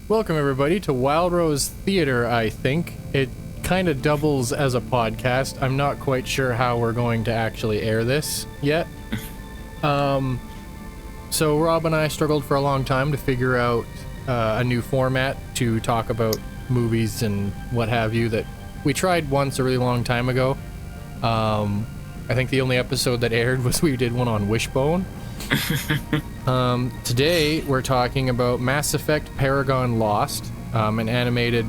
Welcome, everybody, to Wildrose Theater, I think. It kind of doubles as a podcast. I'm not quite sure how we're going to actually air this yet. So Rob and I struggled for a long time to figure out a new format to talk about movies and what have you that we tried once a really long time ago. I think the only episode that aired was we did one on Wishbone. Today we're talking about Mass Effect Paragon Lost, an animated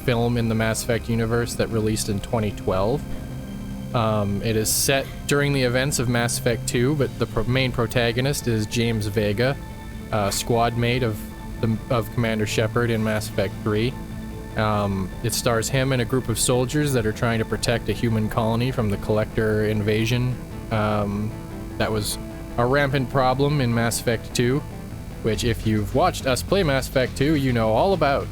film in the Mass Effect universe that released in 2012. It is set during the events of Mass Effect 2, but the main protagonist is James Vega, squad mate of Commander Shepard in Mass Effect 3. It stars him and a group of soldiers that are trying to protect a human colony from the Collector invasion. That was a rampant problem in Mass Effect 2, which if you've watched us play Mass Effect 2, you know all about.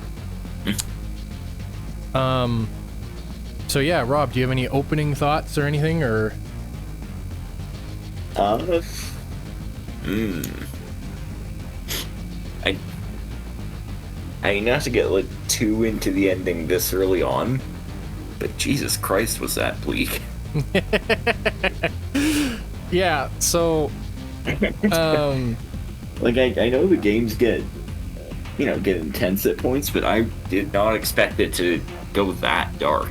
So yeah, Rob, do you have any opening thoughts or anything, or? I not to get too into the ending this early on, but Jesus Christ, was that bleak. Yeah, so I know the games get intense at points, but I did not expect it to go that dark.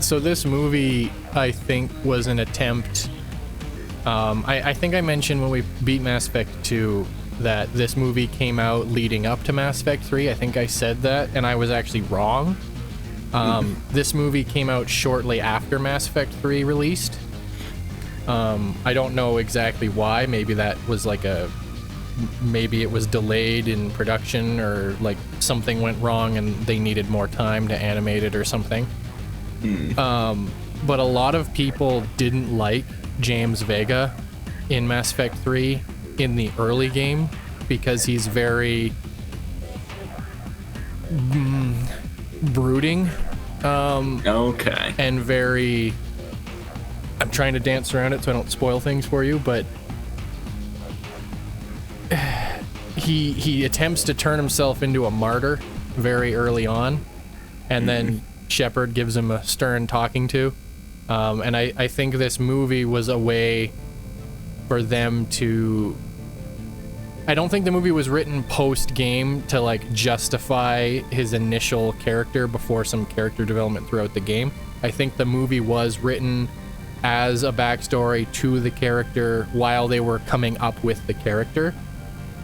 So this movie, I think, was an attempt. I think I mentioned when we beat Mass Effect 2 that this movie came out leading up to Mass Effect 3. I think I said that, and I was actually wrong. This movie came out shortly after Mass Effect 3 released. I don't know exactly why. Maybe that was maybe it was delayed in production, or something went wrong and they needed more time to animate it or something. But a lot of people didn't like James Vega in Mass Effect 3 in the early game because he's very brooding. Okay. And very... I'm trying to dance around it so I don't spoil things for you, but he attempts to turn himself into a martyr very early on, and then Shepard gives him a stern talking to. And I think this movie was a way for them to... I don't think the movie was written post-game to justify his initial character before some character development throughout the game. I think the movie was written as a backstory to the character while they were coming up with the character.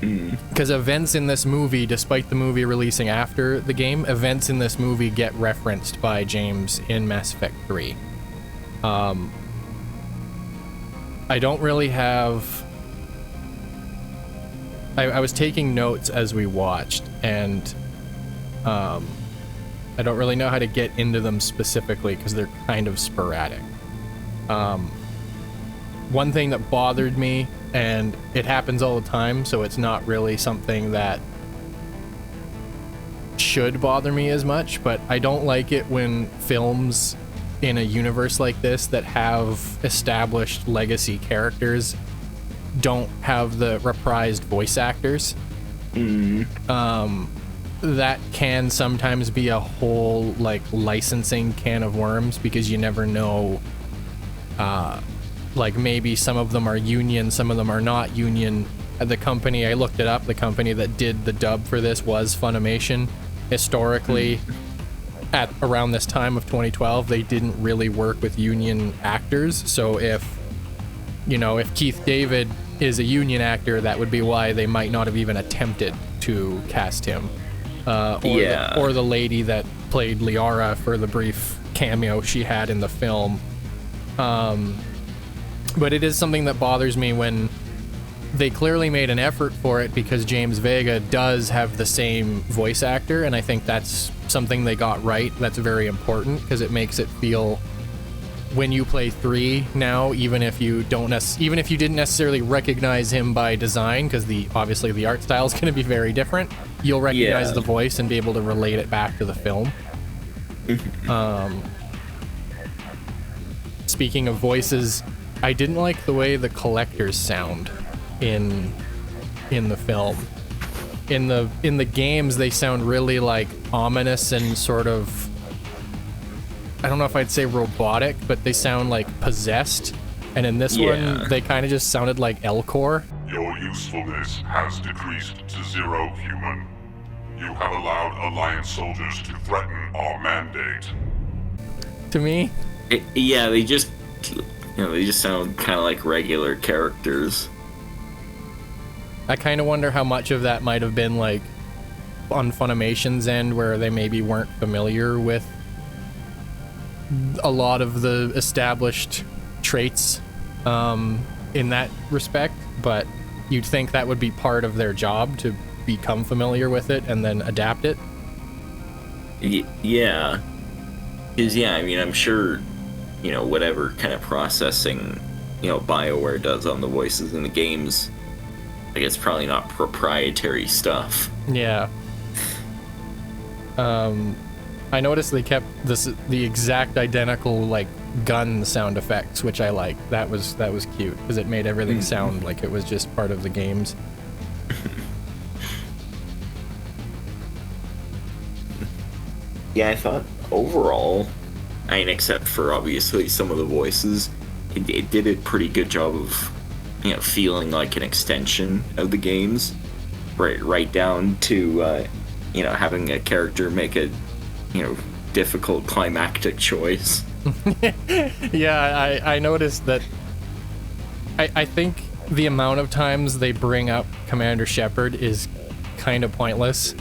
Because events in this movie, despite the movie releasing after the game, events in this movie get referenced by James in Mass Effect 3. I don't really have... I was taking notes as we watched, and I don't really know how to get into them specifically because they're kind of sporadic. One thing that bothered me, and it happens all the time, so it's not really something that should bother me as much, but I don't like it when films in a universe like this that have established legacy characters don't have the reprised voice actors. That can sometimes be a whole licensing can of worms, because you never know. Maybe some of them are union, some of them are not union. The company, I looked it up, the company that did the dub for this was Funimation. Historically, at around this time of 2012, they didn't really work with union actors. So if Keith David is a union actor, that would be why they might not have even attempted to cast him. Or the lady that played Liara for the brief cameo she had in the film. But it is something that bothers me when they clearly made an effort for it, because James Vega does have the same voice actor, and I think that's something they got right. That's very important, because it makes it feel, when you play 3 now, even if you didn't necessarily recognize him by design, because obviously the art style is going to be very different, you'll recognize the voice and be able to relate it back to the film. Speaking of voices, I didn't like the way the Collectors sound in the film. in the games they sound really like ominous and sort of, I don't know if I'd say robotic, but they sound like possessed. And in this one, they kind of just sounded like Elcor. Your usefulness has decreased to 0 human. You have allowed Alliance soldiers to threaten our mandate. To me, they just, they just sound kind of like regular characters. I kind of wonder how much of that might have been like on Funimation's end, where they maybe weren't familiar with a lot of the established traits in that respect, but you'd think that would be part of their job to become familiar with it and then adapt it. Yeah. Because, I mean, I'm sure, whatever kind of processing, Bioware does on the voices in the games, like, it's probably not proprietary stuff. Yeah. I noticed they kept the exact identical, like, gun sound effects, which I like. That was cute, because it made everything sound like it was just part of the games. Yeah, I thought overall, I mean, except for obviously some of the voices, it did a pretty good job of, feeling like an extension of the games, right down to, having a character make a, difficult climactic choice. Yeah, I noticed that. I think the amount of times they bring up Commander Shepard is kind of pointless.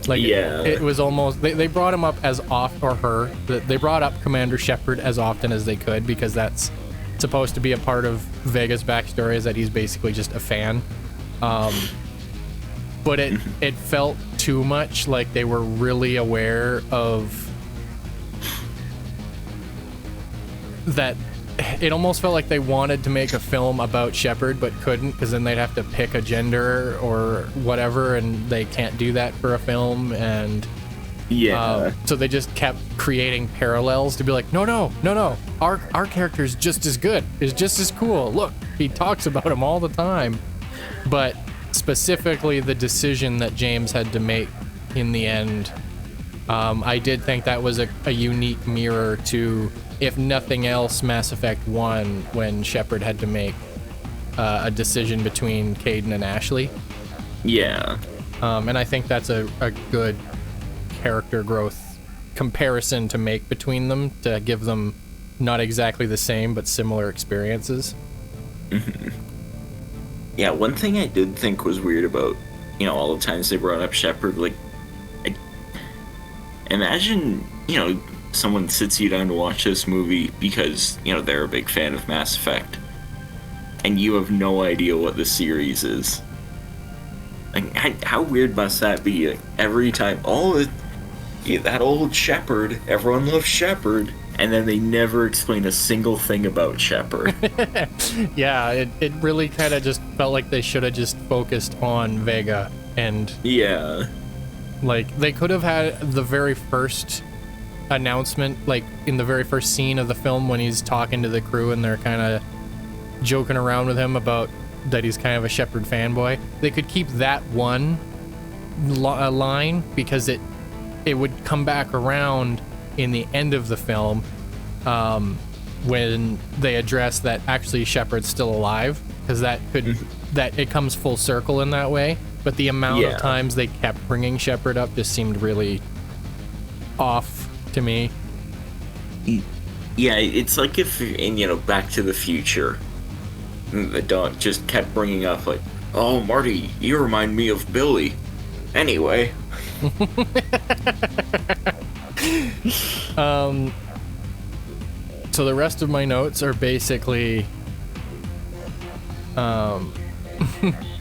Like, it was almost, they brought him up as off, or her, they brought up Commander Shepard as often as they could, because that's supposed to be a part of Vega's backstory, is that he's basically just a fan. But it felt too much like they were really aware of that. It almost felt like they wanted to make a film about Shepard but couldn't, because then they'd have to pick a gender or whatever, and they can't do that for a film. And so they just kept creating parallels to be like, no, our character's just as good, is just as cool, look, he talks about him all the time. But specifically the decision that James had to make in the end, I did think that was a unique mirror to, if nothing else, Mass Effect 1, when Shepard had to make a decision between Kaidan and Ashley. Yeah. And I think that's a good character growth comparison to make between them, to give them not exactly the same, but similar experiences. Yeah, one thing I did think was weird about, all the times they brought up Shepard, like, imagine, someone sits you down to watch this movie because, they're a big fan of Mass Effect, and you have no idea what the series is. Like, how weird must that be? Like, every time, that old Shepard, everyone loves Shepard, and then they never explain a single thing about Shepard. Yeah, it really kind of just felt like they should have just focused on Vega, and... Yeah. Like, they could have had the very first announcement, like, in the very first scene of the film when he's talking to the crew and they're kind of joking around with him about that he's kind of a Shepard fanboy. They could keep that one line, because it would come back around in the end of the film, when they address that actually Shepard's still alive, because that it comes full circle in that way. But the amount of times they kept bringing Shepard up just seemed really off to me. Yeah, it's like if in, Back to the Future, the dog just kept bringing up, like, oh, Marty, you remind me of Billy. Anyway. So the rest of my notes are basically,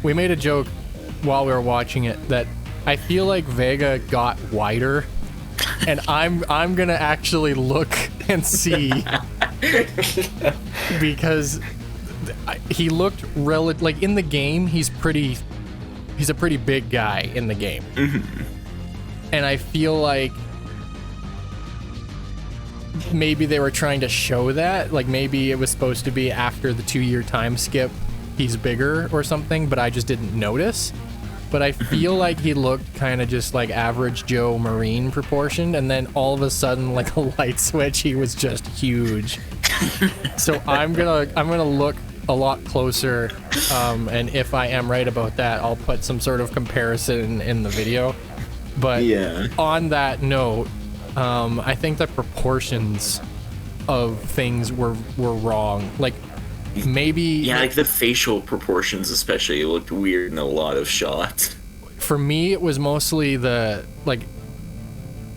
we made a joke while we were watching it that I feel like Vega got wider, and I'm gonna actually look and see, because he looked like in the game he's a pretty big guy in the game. And I feel like maybe they were trying to show that, like maybe it was supposed to be after the 2-year time skip he's bigger or something, but I just didn't notice. but I feel like he looked kind of just like average Joe Marine proportioned, and then all of a sudden, like a light switch, he was just huge. So I'm gonna look a lot closer, and if I am right about that, I'll put some sort of comparison in the video. But Yeah. on that note, I think the proportions of things were wrong. Like, maybe... Yeah, like the facial proportions especially looked weird in a lot of shots. For me, it was mostly the, like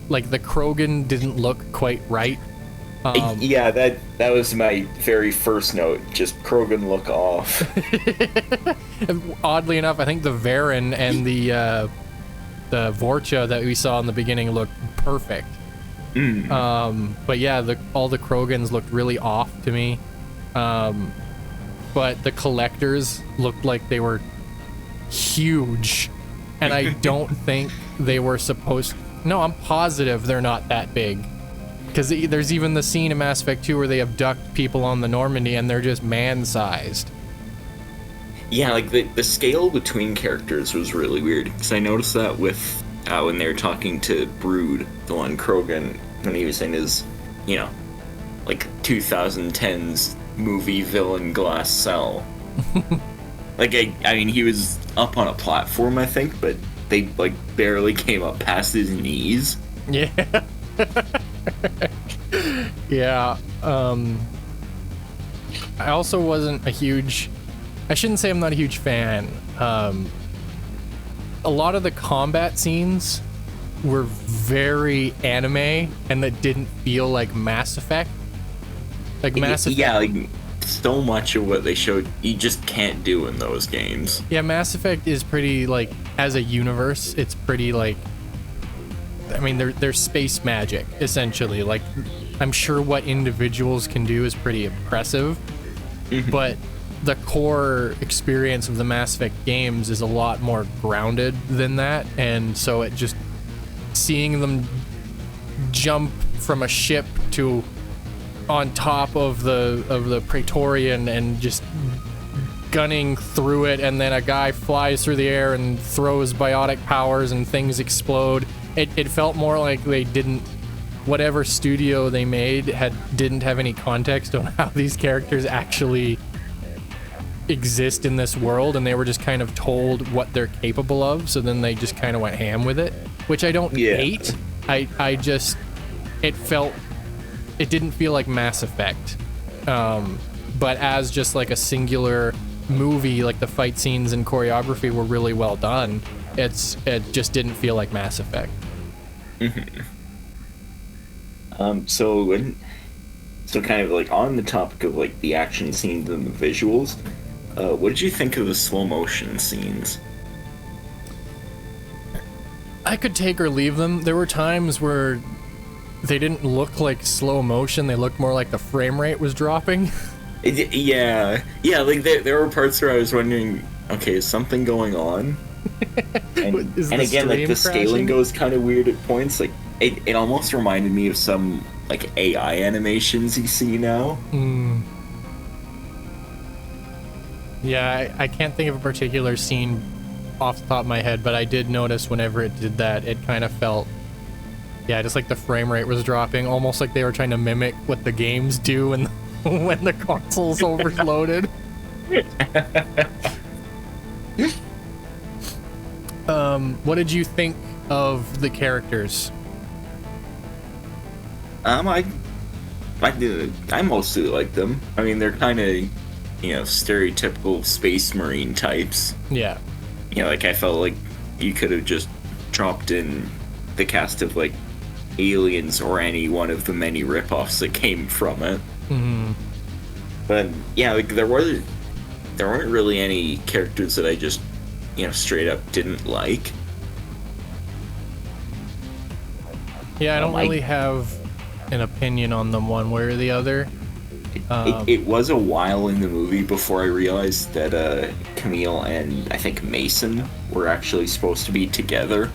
the Krogan didn't look quite right. Yeah, that was my very first note. Just Krogan look off. Oddly enough, I think the Varen and the Vorcha that we saw in the beginning looked perfect. But yeah, all the Krogans looked really off to me. But the collectors looked like they were huge, and I don't think they were supposed... No, I'm positive they're not that big. Because there's even the scene in Mass Effect 2 where they abduct people on the Normandy and they're just man-sized. Yeah, like the scale between characters was really weird. Because I noticed that with when they were talking to Brood, the one Krogan, when he was in his, like 2010s movie villain glass cell. Like, I mean, he was up on a platform, I think, but they, like, barely came up past his knees. Yeah. Yeah. I also wasn't a huge... I shouldn't say I'm not a huge fan. A lot of the combat scenes were very anime, and that didn't feel like Mass Effect. Like Mass Effect... Yeah, like, so much of what they showed, you just can't do in those games. Yeah, Mass Effect is pretty, like, as a universe, it's pretty, like... I mean, they're space magic, essentially. Like, I'm sure what individuals can do is pretty impressive, but the core experience of the Mass Effect games is a lot more grounded than that, and so it just... Seeing them jump from a ship to on top of the Praetorian and just gunning through it, and then a guy flies through the air and throws biotic powers and things explode. It felt more like they didn't... Whatever studio they made didn't have any context on how these characters actually exist in this world, and they were just kind of told what they're capable of, so then they just kind of went ham with it, which I don't hate. I just... It didn't feel like Mass Effect. But as just like a singular movie, like the fight scenes and choreography were really well done, it just didn't feel like Mass Effect. So kind of like on the topic of like the action scenes and the visuals, what did you think of the slow motion scenes? I could take or leave them. There were times where they didn't look like slow motion, they looked more like the frame rate was dropping. Yeah, like there were parts where I was wondering, okay, is something going on? And again, like the scaling goes kind of weird at points. Like it almost reminded me of some like AI animations you see now. Yeah, I can't think of a particular scene off the top of my head, but I did notice whenever it did that, it kind of felt, yeah, just like the frame rate was dropping, almost like they were trying to mimic what the games do when when the console's overloaded. What did you think of the characters? I mostly like them. I mean, they're kind of, stereotypical space marine types. Yeah. Like I felt like you could have just dropped in the cast of like Aliens or any one of the many ripoffs that came from it. But yeah, like there weren't really any characters that I just straight up didn't like. Yeah, I don't really have an opinion on them one way or the other. It was a while in the movie before I realized that Camille and I think Mason were actually supposed to be together.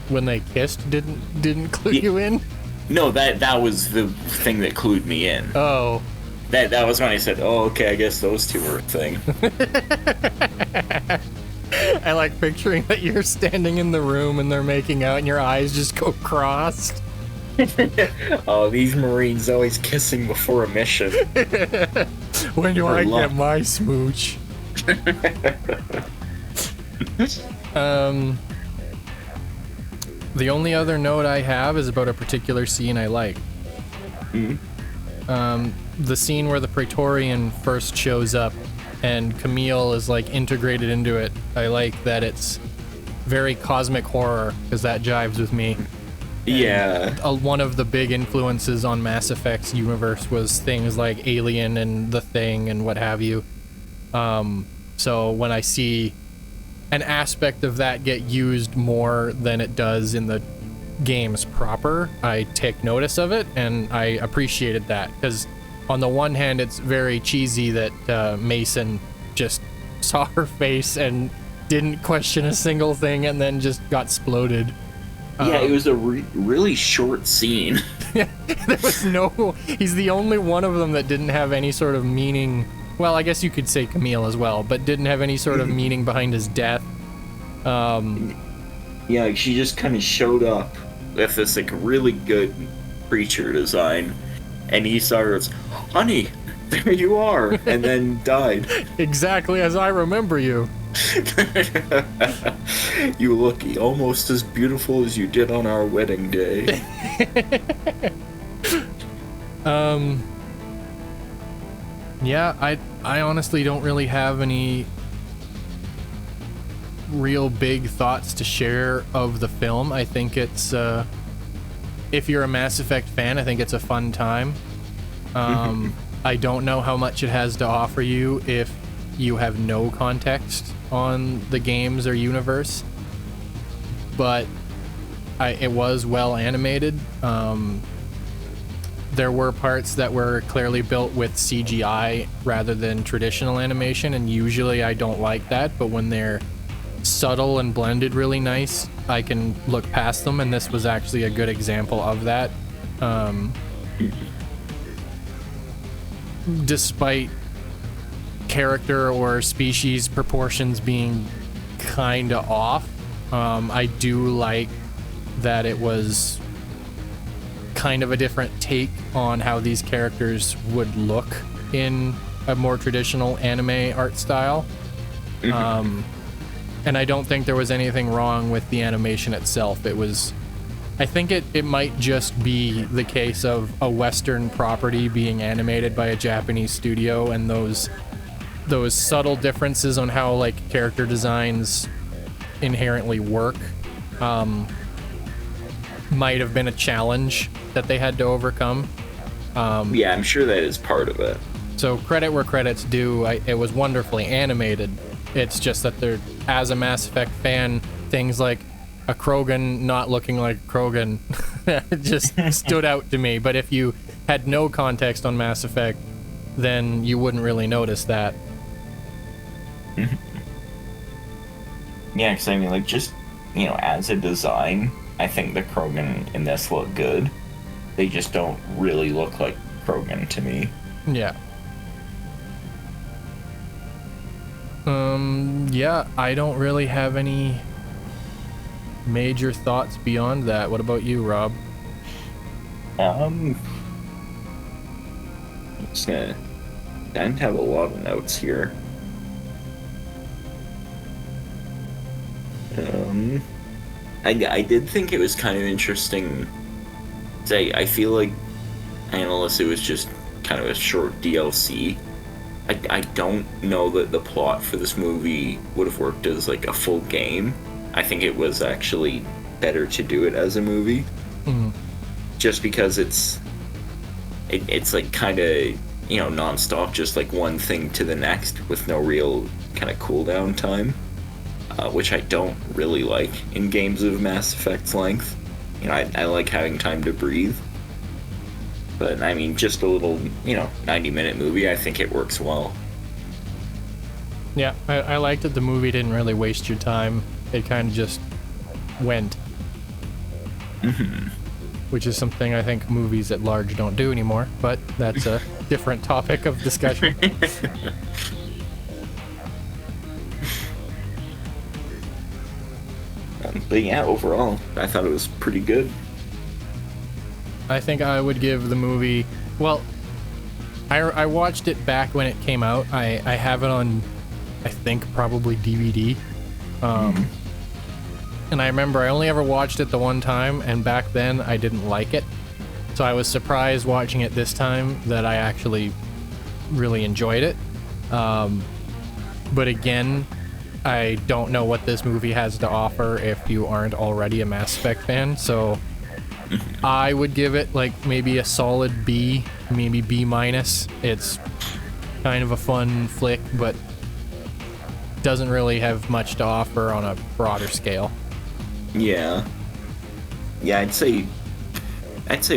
When they kissed, didn't clue you in? No, that was the thing that clued me in. Oh. That was when I said, oh, okay, I guess those two were a thing. I like picturing that you're standing in the room and they're making out and your eyes just go crossed. Oh, these Marines always kissing before a mission. When do I luck. get my smooch? The only other note I have is about a particular scene I like. The scene where the Praetorian first shows up and Camille is like integrated into it. I like that it's very cosmic horror because that jives with me. Yeah. One of the big influences on Mass Effect's universe was things like Alien and The Thing and what have you. So when I see an aspect of that get used more than it does in the games proper, I take notice of it, and I appreciated that, because on the one hand it's very cheesy that Mason just saw her face and didn't question a single thing and then just got exploded. Yeah, it was a really short scene. There was he's the only one of them that didn't have any sort of meaning. Well, I guess you could say Camille as well, but didn't have any sort of meaning behind his death. Yeah, like she just kind of showed up with this like really good creature design, and he saw her as, honey, there you are, and then died. Exactly as I remember you. You look almost as beautiful as you did on our wedding day. Yeah, I honestly don't really have any real big thoughts to share of the film. I think it's if you're a Mass Effect fan, I think it's a fun time. I don't know how much it has to offer you if you have no context on the games or universe, but it was well animated. There were parts that were clearly built with CGI rather than traditional animation, and usually I don't like that, but when they're subtle and blended really nice, I can look past them, and this was actually a good example of that. Despite character or species proportions being kinda off, I do like that it was kind of a different take on how these characters would look in a more traditional anime art style. And I don't think there was anything wrong with the animation itself. I think it might just be the case of a Western property being animated by a Japanese studio, and those subtle differences on how like character designs inherently work might have been a challenge that they had to overcome. Yeah, I'm sure that is part of it. So credit where credit's due. It was wonderfully animated. It's just that there, as a Mass Effect fan, things like a Krogan not looking like Krogan just stood out to me. But if you had no context on Mass Effect, then you wouldn't really notice that. Yeah, because I mean, like, just, as a design, I think the Krogan in this look good. They just don't really look like Krogan to me. Yeah. Yeah, I don't really have any major thoughts beyond that. What about you, Rob? I'm just gonna... I didn't have a lot of notes here. I did think it was kind of interesting. I feel like, unless it was just kind of a short DLC, I don't know that the plot for this movie would have worked as like a full game. I think it was actually better to do it as a movie. Just because it's like kind of, non-stop, just like one thing to the next with no real kind of cooldown time, which I don't really like in games of Mass Effect's length. I like having time to breathe. But, I mean, just a little, 90-minute movie, I think it works well. Yeah, I liked that the movie didn't really waste your time. It kind of just went. which is something I think movies at large don't do anymore, but that's a different topic of discussion. But yeah, overall, I thought it was pretty good. I think I would give the movie... Well, I watched it back when it came out. I have it on, I think, probably DVD. And I remember I only ever watched it the one time, and back then I didn't like it. So I was surprised watching it this time that I actually really enjoyed it. But again, I don't know what this movie has to offer if you aren't already a Mass Effect fan, so I would give it like maybe a solid B, maybe B-. It's kind of a fun flick, but doesn't really have much to offer on a broader scale. Yeah. Yeah, I'd say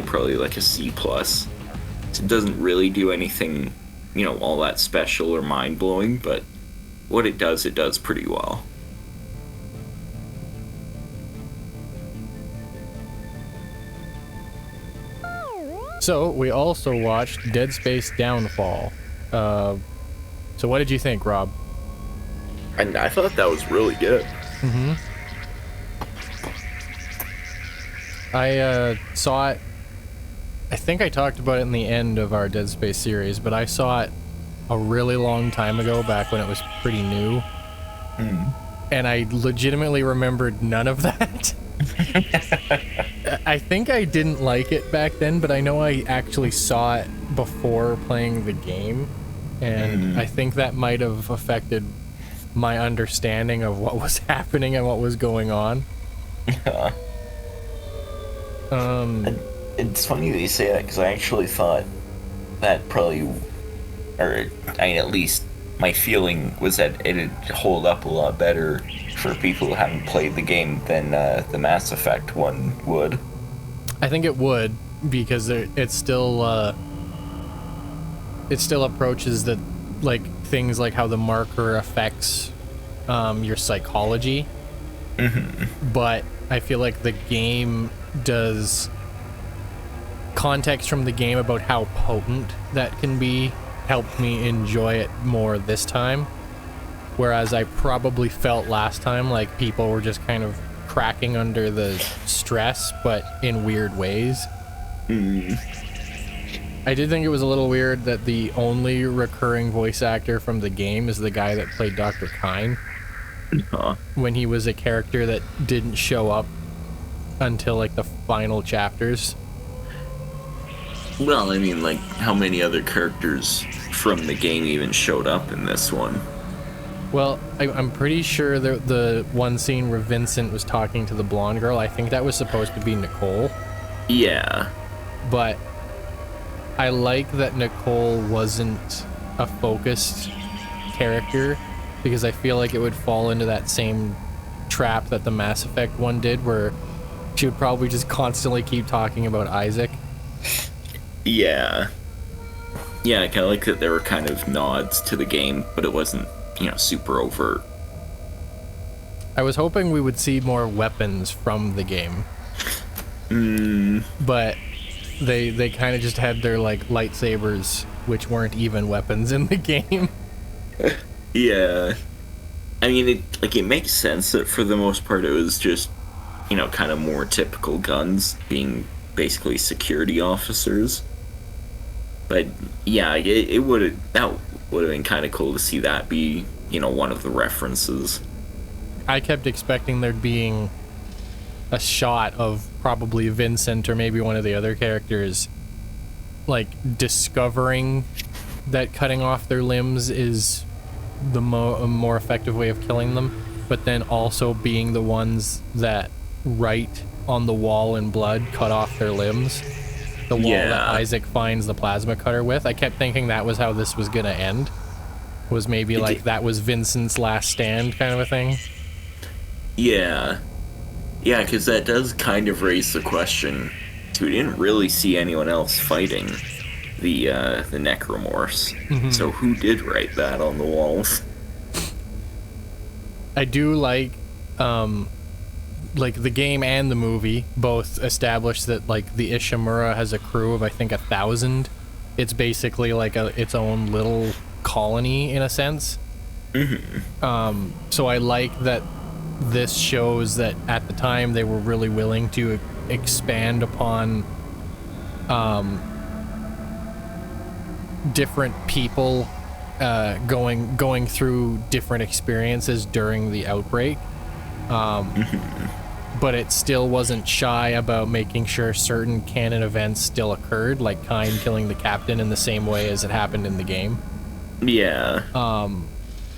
probably like a C+. It doesn't really do anything, all that special or mind-blowing, but what it does pretty well. So, we also watched Dead Space Downfall. So what did you think, Rob? I thought that was really good. Mm-hmm. I saw it, I think I talked about it in the end of our Dead Space series, but I saw it a really long time ago, back when it was pretty new. And I legitimately remembered none of that. I think I didn't like it back then, but I know I actually saw it before playing the game, and I think that might have affected my understanding of what was happening and what was going on. It's funny that you say that, because I actually thought that probably, or at least my feeling was that it'd hold up a lot better for people who haven't played the game than the Mass Effect one would. I think it would, because it still approaches the things like how the marker affects your psychology. But I feel like the game does context from the game about how potent that can be helped me enjoy it more this time, whereas I probably felt last time like people were just kind of cracking under the stress, but in weird ways. I did think it was a little weird that the only recurring voice actor from the game is the guy that played Dr. Kyne, when he was a character that didn't show up until the final chapters. Well, I mean, how many other characters from the game even showed up in this one? Well, I'm pretty sure the one scene where Vincent was talking to the blonde girl, I think that was supposed to be Nicole. Yeah. But I like that Nicole wasn't a focused character, because I feel like it would fall into that same trap that the Mass Effect one did, where she would probably just constantly keep talking about Isaac. Yeah. Yeah, I kind of like that there were kind of nods to the game, but it wasn't, super overt. I was hoping we would see more weapons from the game. But they kind of just had their, lightsabers, which weren't even weapons in the game. Yeah. I mean, it makes sense that for the most part it was just, kind of more typical guns, being basically security officers. But yeah, that would have been kind of cool to see that be, one of the references. I kept expecting there'd being a shot of probably Vincent or maybe one of the other characters, discovering that cutting off their limbs is the more effective way of killing them, but then also being the ones that write on the wall in blood cut off their limbs. The wall that Isaac finds the plasma cutter with. I kept thinking that was how this was gonna end. Was maybe that was Vincent's last stand kind of a thing. Yeah. Yeah, because that does kind of raise the question. So we didn't really see anyone else fighting the Necromorphs. So who did write that on the walls? I do like like the game and the movie both established that like the Ishimura has a crew of I think 1,000. It's basically like its own little colony in a sense. So I like that this shows that at the time they were really willing to expand upon different people going through different experiences during the outbreak. But it still wasn't shy about making sure certain canon events still occurred, like Kyne killing the captain in the same way as it happened in the game. Yeah.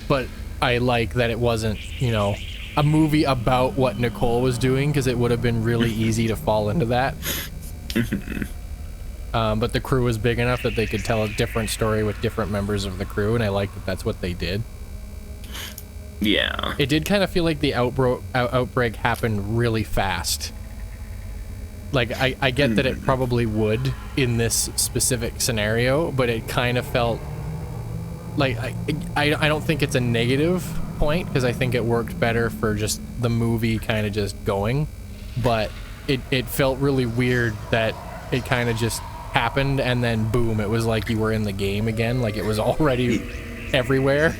But I like that it wasn't, you know, a movie about what Nicole was doing, because it would have been really easy to fall into that. But the crew was big enough that they could tell a different story with different members of the crew, and I like that that's what they did. Yeah. It did kind of feel like the outbreak happened really fast. Like, I get that it probably would in this specific scenario, but it kind of felt like I don't think it's a negative point, because I think it worked better for just the movie kind of just going, but it felt really weird that it kind of just happened and then boom, it was like you were in the game again, like it was already everywhere.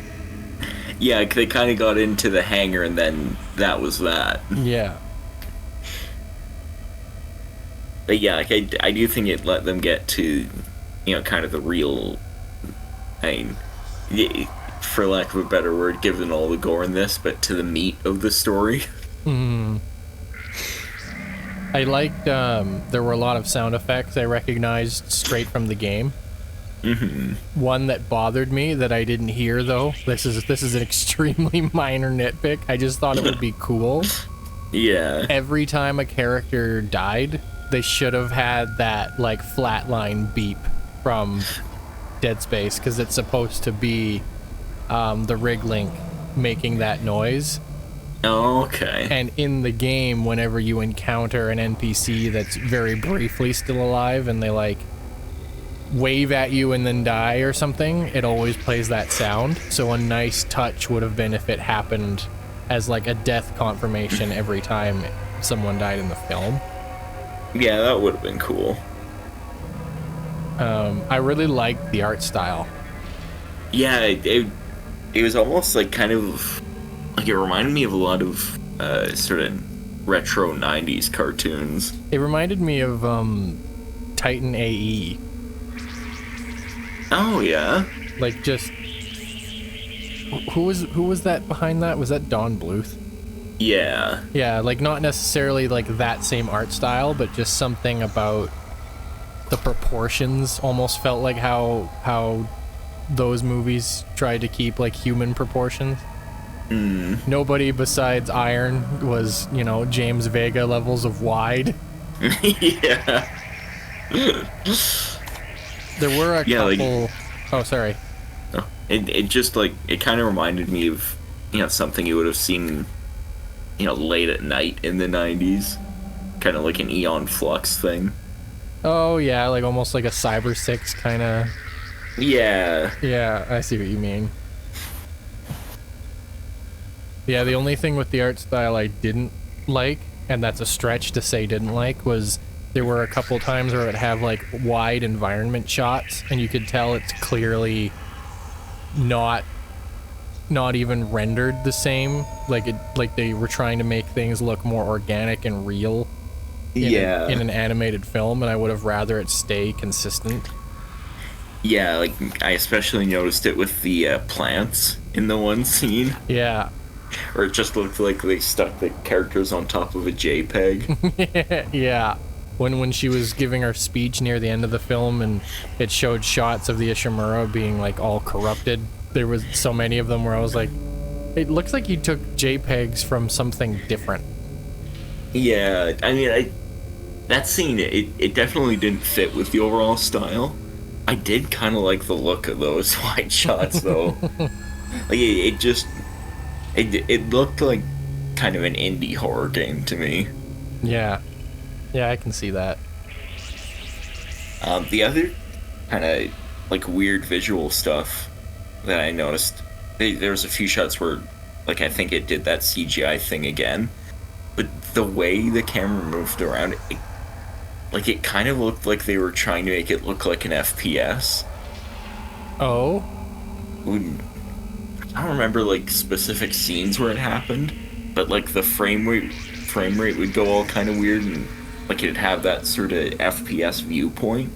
Yeah, they kind of got into the hangar and then that was that. Yeah. But yeah, like I do think it let them get to, you know, kind of the real, I mean, for lack of a better word, given all the gore in this, but to the meat of the story. I liked, there were a lot of sound effects I recognized straight from the game. One that bothered me that I didn't hear, though, this is an extremely minor nitpick, I just thought it would be cool. Yeah. Every time a character died, they should have had that, like, flatline beep from Dead Space, because it's supposed to be the rig link making that noise. Oh, okay. And in the game, whenever you encounter an NPC that's very briefly still alive and they, like, wave at you and then die or something, it always plays that sound. So a nice touch would have been if it happened as, like, a death confirmation every time someone died in the film. Yeah, that would have been cool. I really liked the art style. Yeah, it was almost like kind of like it reminded me of a lot of sort of retro 90s cartoons. It reminded me of Titan AE. Oh yeah. Like, just who was that behind that? Was that Don Bluth? Yeah. Yeah, like not necessarily like that same art style, but just something about the proportions almost felt like how those movies tried to keep like human proportions. Nobody besides Iron was, you know, James Vega levels of wide. Yeah. There were a couple. Like, oh, sorry. It just like it kind of reminded me of, you know, something you would have seen, you know, late at night in the 90s, kind of like an Eon Flux thing. Oh yeah, like almost like a Cyber 6 kind of. Yeah. Yeah, I see what you mean. Yeah, the only thing with the art style I didn't like, and that's a stretch to say didn't like, was there were a couple times where it would have like wide environment shots and you could tell it's clearly not even rendered the same, like they were trying to make things look more organic and real in an animated film, and I would have rather it stay consistent. Yeah, like I especially noticed it with the plants in the one scene. Yeah. Or it just looked like they stuck the characters on top of a JPEG. Yeah. When she was giving her speech near the end of the film and it showed shots of the Ishimura being like all corrupted, there was so many of them where I was like, it looks like you took JPEGs from something different. Yeah, I mean, that scene, it definitely didn't fit with the overall style. I did kind of like the look of those wide shots, though. Like, it looked like kind of an indie horror game to me. Yeah. Yeah, I can see that. The other kind of, like, weird visual stuff that I noticed, there was a few shots where, like, I think it did that CGI thing again. but the way the camera moved around, it kind of looked like they were trying to make it look like an FPS. Oh? I don't remember, like, specific scenes where it happened, but, like, the frame rate would go all kind of weird, and, like, it'd have that sort of FPS viewpoint,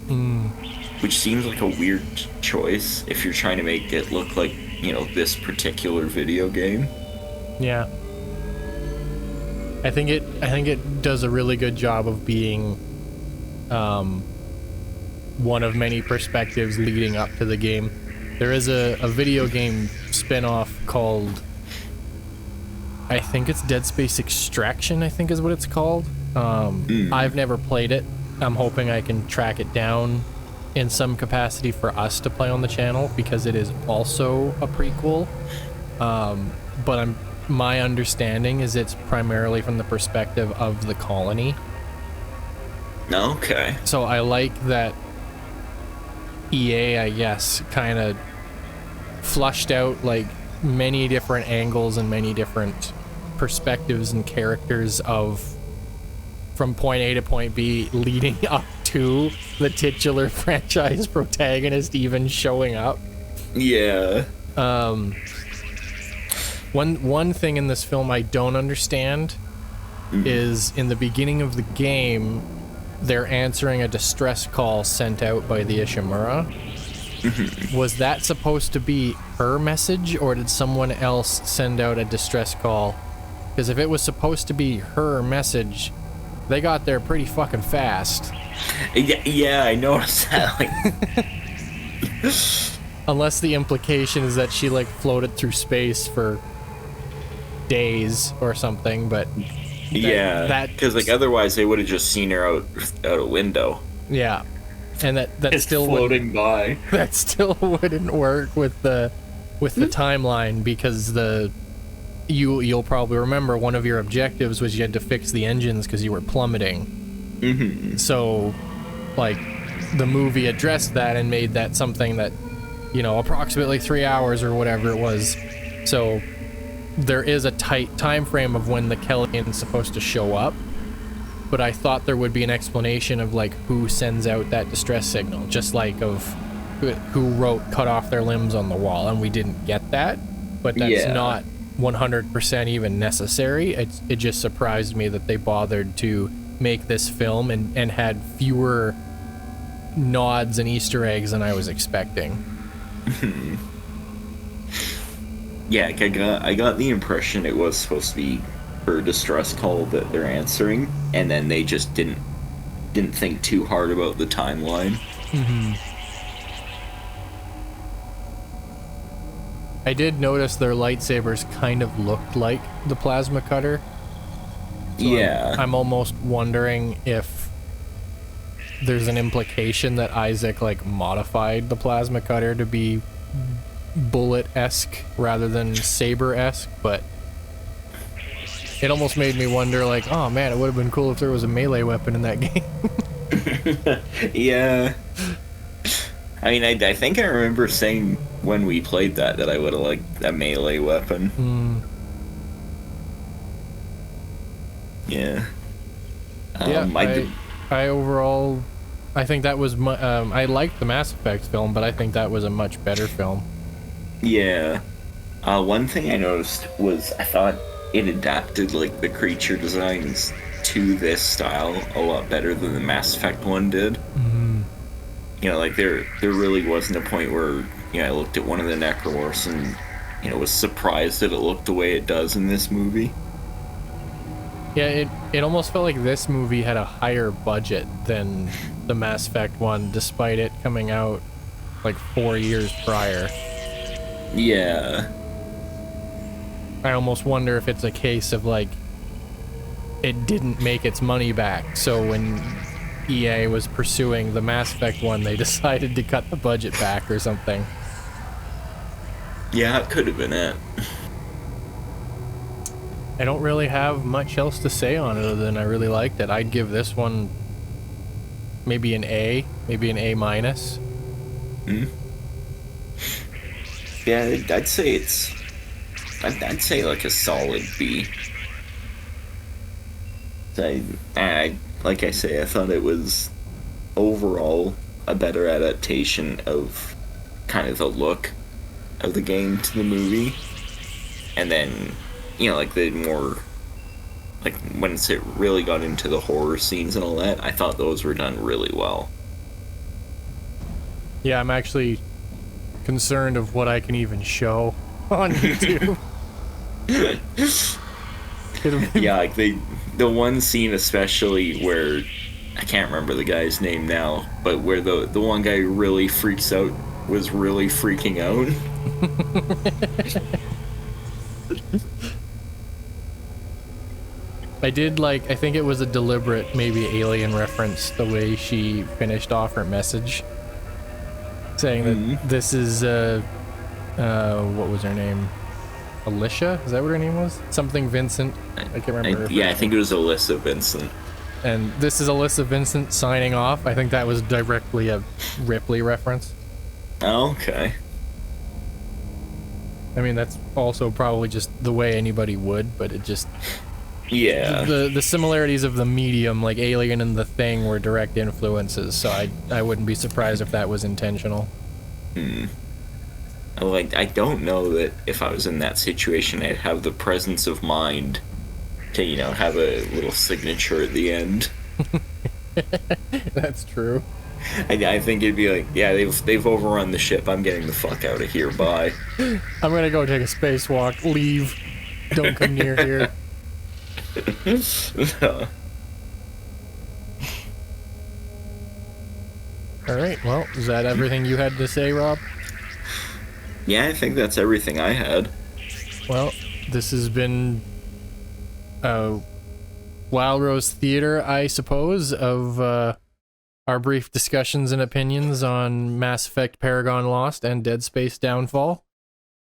which seems like a weird choice if you're trying to make it look like, you know, this particular video game. Yeah. I think it does a really good job of being one of many perspectives leading up to the game. There is a video game spin-off called, I think it's Dead Space Extraction, I think is what it's called. I've never played it. I'm hoping I can track it down in some capacity for us to play on the channel, because it is also a prequel. But my understanding is it's primarily from the perspective of the colony. Okay. So I like that EA, I guess, kind of flushed out like many different angles and many different perspectives and characters of from point A to point B, leading up to the titular franchise protagonist even showing up. Yeah. One thing in this film I don't understand is in the beginning of the game, they're answering a distress call sent out by the Ishimura. Was that supposed to be her message, or did someone else send out a distress call? Because if it was supposed to be her message, they got there pretty fucking fast. Yeah, I noticed that. Like, unless the implication is that she like floated through space for days or something, but that because like otherwise they would have just seen her out a window. Yeah, and that it's still floating by. That still wouldn't work with the timeline, because you'll probably remember one of your objectives was you had to fix the engines because you were plummeting. So, like, the movie addressed that and made that something that, you know, approximately 3 hours or whatever it was. So there is a tight time frame of when the Kellian's supposed to show up, but I thought there would be an explanation of like who sends out that distress signal, just like of who wrote "cut off their limbs" on the wall, and we didn't get that. But that's not 100% even necessary. It just surprised me that they bothered to make this film and had fewer nods and Easter eggs than I was expecting. Yeah, I got the impression it was supposed to be her distress call that they're answering, and then they just didn't think too hard about the timeline. I did notice their lightsabers kind of looked like the plasma cutter. So yeah. I'm almost wondering if there's an implication that Isaac like modified the plasma cutter to be bullet-esque rather than saber-esque, but it almost made me wonder, like, oh man, it would have been cool if there was a melee weapon in that game. Yeah. I mean, I think I remember saying when we played that I would have liked a melee weapon. Yeah. I overall, I think that was I liked the Mass Effect film, but I think that was a much better film. Yeah. One thing I noticed was I thought it adapted like the creature designs to this style a lot better than the Mass Effect one did. You know, like there really wasn't a point where, you know, I looked at one of the Necromorphs and, you know, was surprised that it looked the way it does in this movie. Yeah, it almost felt like this movie had a higher budget than the Mass Effect one, despite it coming out like 4 years prior. Yeah. I almost wonder if it's a case of like it didn't make its money back, so when EA was pursuing the Mass Effect one, they decided to cut the budget back or something. Yeah, it could have been it. I don't really have much else to say on it other than I really liked it. I'd give this one maybe an A, maybe an A minus. Yeah, I'd say like a solid B. I like I say, I thought it was overall a better adaptation of kind of the look of the game to the movie, and then like the more like once it really got into the horror scenes and all that, I thought those were done really well. Yeah, I'm actually concerned of what I can even show on YouTube. Yeah, like the one scene especially where I can't remember the guy's name now, but where the one guy who really freaks out was really freaking out. I think it was a deliberate, maybe Alien reference, the way she finished off her message. Saying that this is, what was her name? Alicia? Is that what her name was? Something Vincent? I can't remember. I think it was Alyssa Vincent. And this is Alyssa Vincent signing off. I think that was directly a Ripley reference. Oh, okay. I mean, that's also probably just the way anybody would, but it just... Yeah. The similarities of the medium, like Alien and The Thing, were direct influences, so I wouldn't be surprised if that was intentional. Like, I don't know that if I was in that situation, I'd have the presence of mind to, have a little signature at the end. That's true. I think it'd be like, yeah, they've overrun the ship. I'm getting the fuck out of here. Bye. I'm gonna go take a spacewalk. Leave. Don't come near here. Alright, well, is that everything you had to say, Rob? Yeah, I think that's everything I had. Well, this has been Wildrose Theater, I suppose, of our brief discussions and opinions on Mass Effect Paragon Lost and Dead Space Downfall.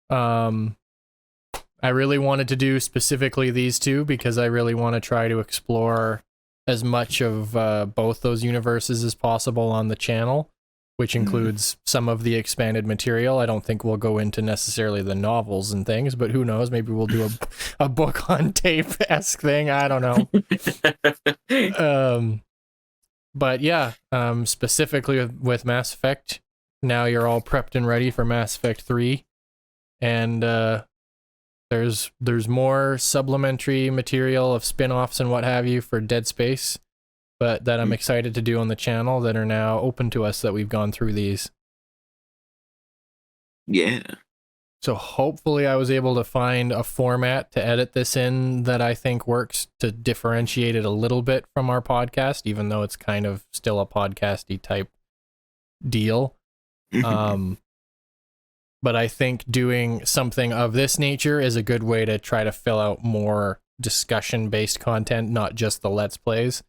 I really wanted to do specifically these two because I really want to try to explore as much of both those universes as possible on the channel, which includes some of the expanded material. I don't think we'll go into necessarily the novels and things, but who knows? Maybe we'll do a book on tape-esque thing. I don't know. But yeah, specifically with Mass Effect, now you're all prepped and ready for Mass Effect 3. And there's more supplementary material of spin-offs and what have you for Dead Space, but that I'm excited to do on the channel that are now open to us that we've gone through these. Yeah. So hopefully I was able to find a format to edit this in that I think works to differentiate it a little bit from our podcast, even though it's kind of still a podcasty type deal. But I think doing something of this nature is a good way to try to fill out more discussion-based content, not just the Let's Plays.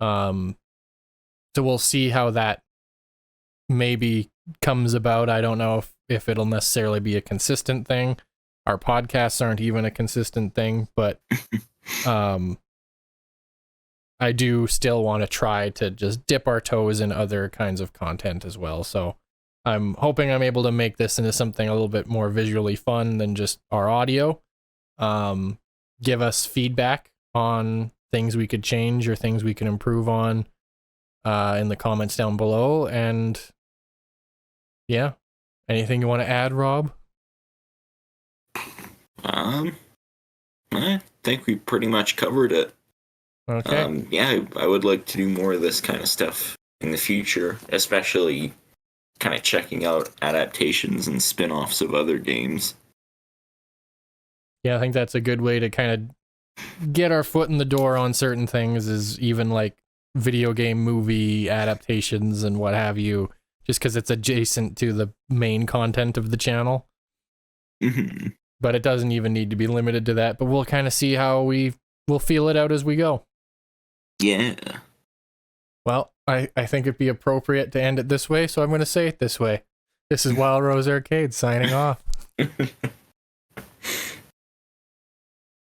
So we'll see how that maybe comes about. I don't know if it'll necessarily be a consistent thing. Our podcasts aren't even a consistent thing, but I do still want to try to just dip our toes in other kinds of content as well. So I'm hoping I'm able to make this into something a little bit more visually fun than just our audio. Give us feedback on things we could change or things we can improve on in the comments down below. And yeah, anything you want to add, Rob? I think we pretty much covered it. Okay. Yeah, I would like to do more of this kind of stuff in the future, especially kind of checking out adaptations and spin-offs of other games. Yeah, I think that's a good way to kind of get our foot in the door on certain things, is even like video game movie adaptations and what have you, just because it's adjacent to the main content of the channel. But it doesn't even need to be limited to that, but we'll kind of see how we'll feel it out as we go. Yeah. Well, I think it'd be appropriate to end it this way, so I'm going to say it this way. This is Wildrose Arcade signing off.